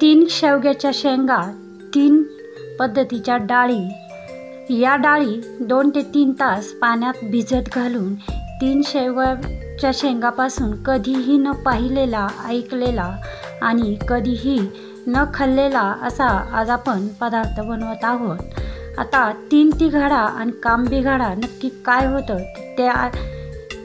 तीन शेवग्याच्या शेंगा, तीन पद्धतीच्या डाळी. या डाळी 2 ते 3 तास पाण्यात भिजत घालून तीन शेवग्याच्या शेंगापासून कधीही न पाहिलेला, ऐकलेला आणि कधीही न खाल्लेला असा आज आपण पदार्थ बनवत आहोत. आता 3 तिघाडा आणि कांबिघाडा नक्की काय होतं ते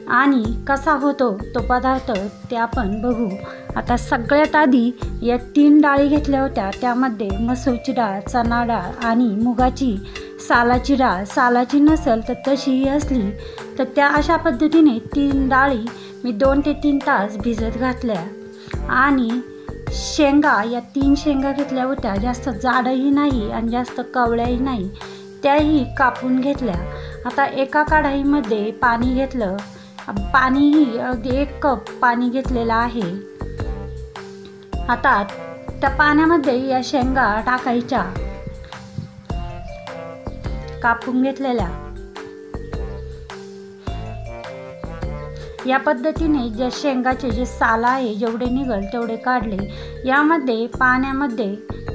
आणि कसा होतो तो पदार्थ ते आपण बघू. आता सगळ्यात आधी या 3 डाळी घेतल्या होत्या. त्यामध्ये मसूरची डाळ, चणा डाळ आणि मुगाची सालाची डाळ. सालाची नसेल तर तशीही असली तर त्या अशा पद्धतीने 3 डाळी मी 2 ते 3 तास भिजत घातल्या. आणि शेंगा, या 3 शेंगा घेतल्या होत्या. जास्त जाडही नाही आणि जास्त कवळ्याही नाही, त्याही कापून घेतल्या. आता एका कढईमध्ये पाणी घेतलं. पाणीही अगदी 1 कप पाणी घेतलेलं आहे. आता त्या पाण्यामध्ये या शेंगा टाकायच्या, कापून घेतलेल्या. या पद्धतीने ज्या शेंगाचे जे साल आहे जेवढे निघल तेवढे काढले. यामध्ये पाण्यामध्ये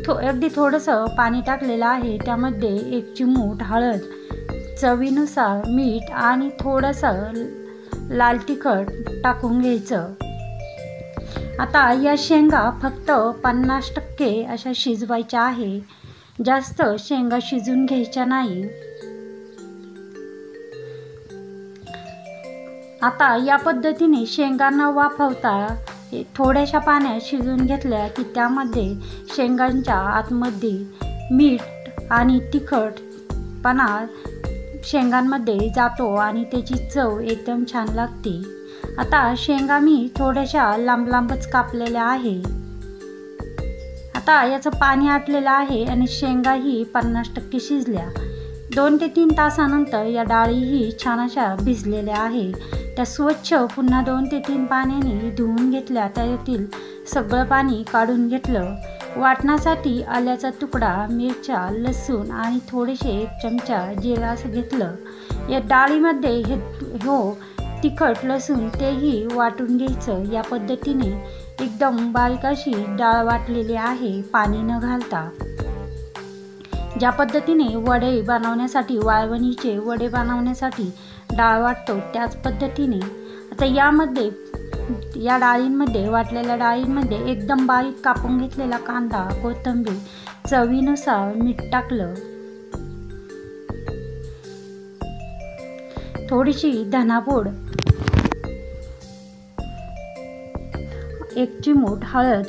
अगदी थोडंसं पाणी टाकलेलं आहे. त्यामध्ये 1 चिमूट हळद, चवीनुसार मीठ आणि थोडंसं लाल तिखट टाकून घ्यायचं. आता या शेंगा फक्त 50% अशा शिजवायच्या आहे. जास्त शेंगा शिजून घ्यायच्या नाही. आता या पद्धतीने शेंगा न वाफवता थोड्याशा पाण्यात शिजवून घेतल्या की त्यामध्ये शेंगांच्या आतमध्ये मीठ आणि तिखटपणा शेंगांमध्ये जातो आणि त्याची चव एकदम छान लागते. आता शेंगा मी थोड्याशा लांब लांबच कापलेल्या आहे. आता याचं पाणी आटलेलं आहे आणि शेंगाही 50% शिजल्या. 2 ते 3 तासानंतर या डाळीही छान अशा भिजलेल्या आहे. त्या स्वच्छ पुन्हा 2 ते 3 पाण्याने धुवून घेतल्या. त्यातील सगळं पाणी काढून घेतलं. वाटणासाठी आल्याचा तुकडा, मिरच्या, लसूण आणि थोडेसे 1 चमचा जिरा असं घेतलं. या डाळीमध्ये तिखट, लसूण तेही वाटून घ्यायचं. या पद्धतीने एकदम बारीक अशी डाळ वाटलेली आहे, पाणी न घालता. ज्या पद्धतीने वडे बनवण्यासाठी, वाळवणीचे वडे बनवण्यासाठी डाळ वाटतो त्याच पद्धतीने आता या डाळींमध्ये, वाटलेल्या डाळींमध्ये एकदम बारीक कापून घेतलेला कांदा, कोथिंबीर, चवीनुसार मीठ टाकलं. थोडीशी धनापूड, 1 चिमूट हळद.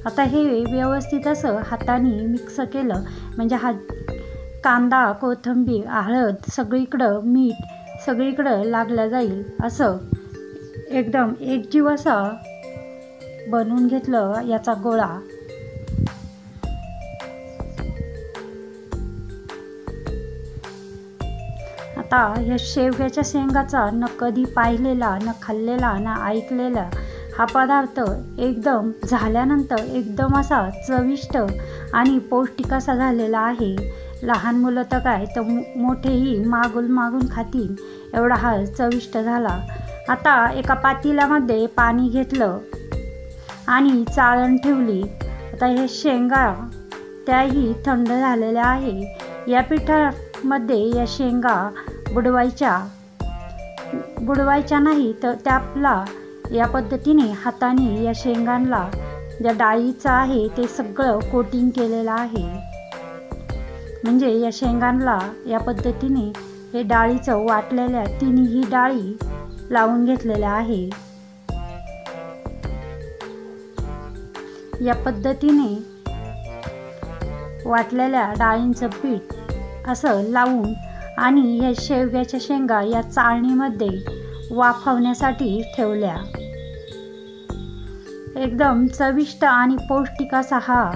आता हे व्यवस्थित असं हाताने मिक्स केलं म्हणजे कांदा, कोथिंबीर, हळद सगळीकडं, मीठ सगळीकडं लागलं जाईल. असं एकदम एकजीव असा बनवून घेतलं याचा गोळा. आता या शेवग्याच्या शेंगाचा न कधी पाहिलेला, न खाल्लेला, न ऐकलेला हा पदार्थ एकदम झाल्यानंतर एकदम असा चविष्ट आणि पौष्टिक असा झालेला आहे. लहान मुलं तर काय तर मोठेही मागून खातील एवढा हा चविष्ट झाला. आता एका पातेल्यामध्ये पाणी घेतलं आणि चाळण ठेवली. आता हे शेंगा त्याही थंड झालेल्या आहे. या पिठामध्ये या शेंगा बुडवायच्या नाही तर त्याला या पद्धतीने हाताने या शेंगांना, ज्या डाळीचं आहे ते सगळं कोटिंग केलेलं आहे. म्हणजे या शेंगांना या पद्धतीने हे डाळीचं वाटलेल्या तिन्ही डाळी लावून घेतलेल्या आहे. या पद्धतीने वाटलेल्या डाळींचं पीठ असं लावून आणि या शेवग्याच्या शेंगा या चाळणीमध्ये वाफवण्यासाठी ठेवल्या. एकदम चविष्ट आणि पौष्टिक असा हा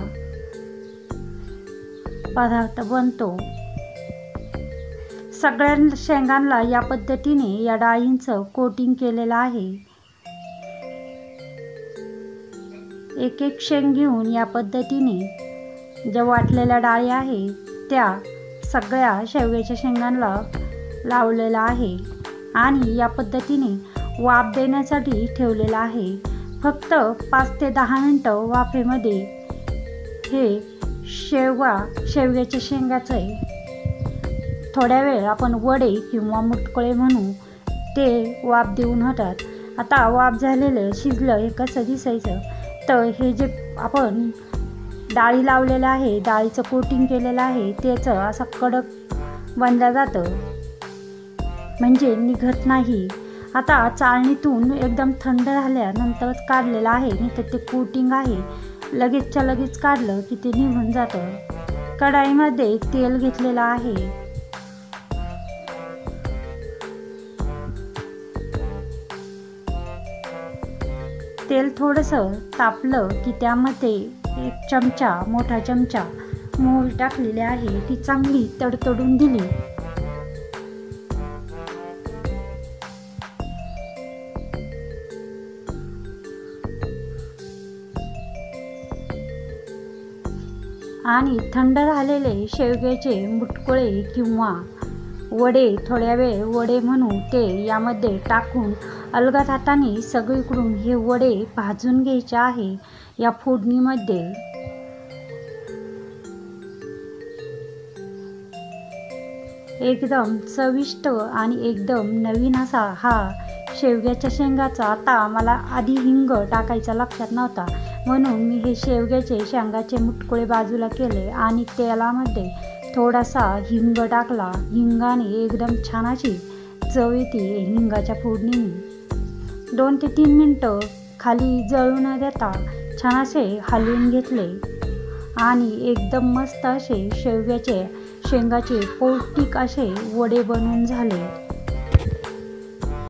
पदार्थ बनतो. सगळ्या शेंगांना या पद्धतीने या डाळींचं कोटिंग केलेलं आहे. एक शेंग घेऊन या पद्धतीने ज्या वाटलेल्या डाळी आहे त्या सगळ्या शेवग्याच्या शेंगांना लावलेला आहे आणि या पद्धतीने वाफ देण्यासाठी ठेवलेला आहे. फक्त 5 ते 10 मिनटं वाफेमध्ये हे शेवग्याच्या शेंगाचे थोड्या वेळ आपण वडे किंवा मुटकुळे म्हणू ते वाफ देऊन होतात. आता वाफ झालेलं शिजलं हे कसं दिसायचं, तर हे जे आपण डाळी लावलेलं आहे, डाळीचं कोटिंग केलेलं आहे, त्याचं असं कडक बनलं जातं, म्हणजे निघत नाही. आता चाळणीतून एकदम थंड झाल्यानंतरच काढलेलं आहे, नाही तर ते कोटिंग आहे लगेचच्या लगेच काढलं की ते निघून जातं. कढाईमध्ये तेल घेतलेलं आहे. तेल थोडंसं तापलं की त्यामध्ये एक मोठा चमचा मोहरी टाकलेली आहे, ती चांगली तडतडून दिली. आणि थंड झालेले शेवग्याचे मुटकुळे किंवा वडे, थोड्या वेळ वडे म्हणू ते यामध्ये टाकून अलगद हाताने सगळीकडून हे वडे भाजून घ्यायचे आहे या फोडणीमध्ये. एकदम चविष्ट आणि एकदम नवीन असा हा शेवग्याच्या शेंगाचा. आता मला आधी हिंग टाकायचा लक्षात नव्हता, म्हणून मी हे शेवग्याचे शेंगाचे मुटकुळे बाजूला केले आणि तेलामध्ये थोडासा हिंग टाकला. हिंगाने एकदम छान अशी चव येते हिंगाच्या फोडणीने. 2 ते 3 मिनटं खाली जळू न देता छान असे हलवून घेतले आणि एकदम मस्त असे शेवग्याचे शेंगाचे पौष्टिक असे वडे बनवून झाले.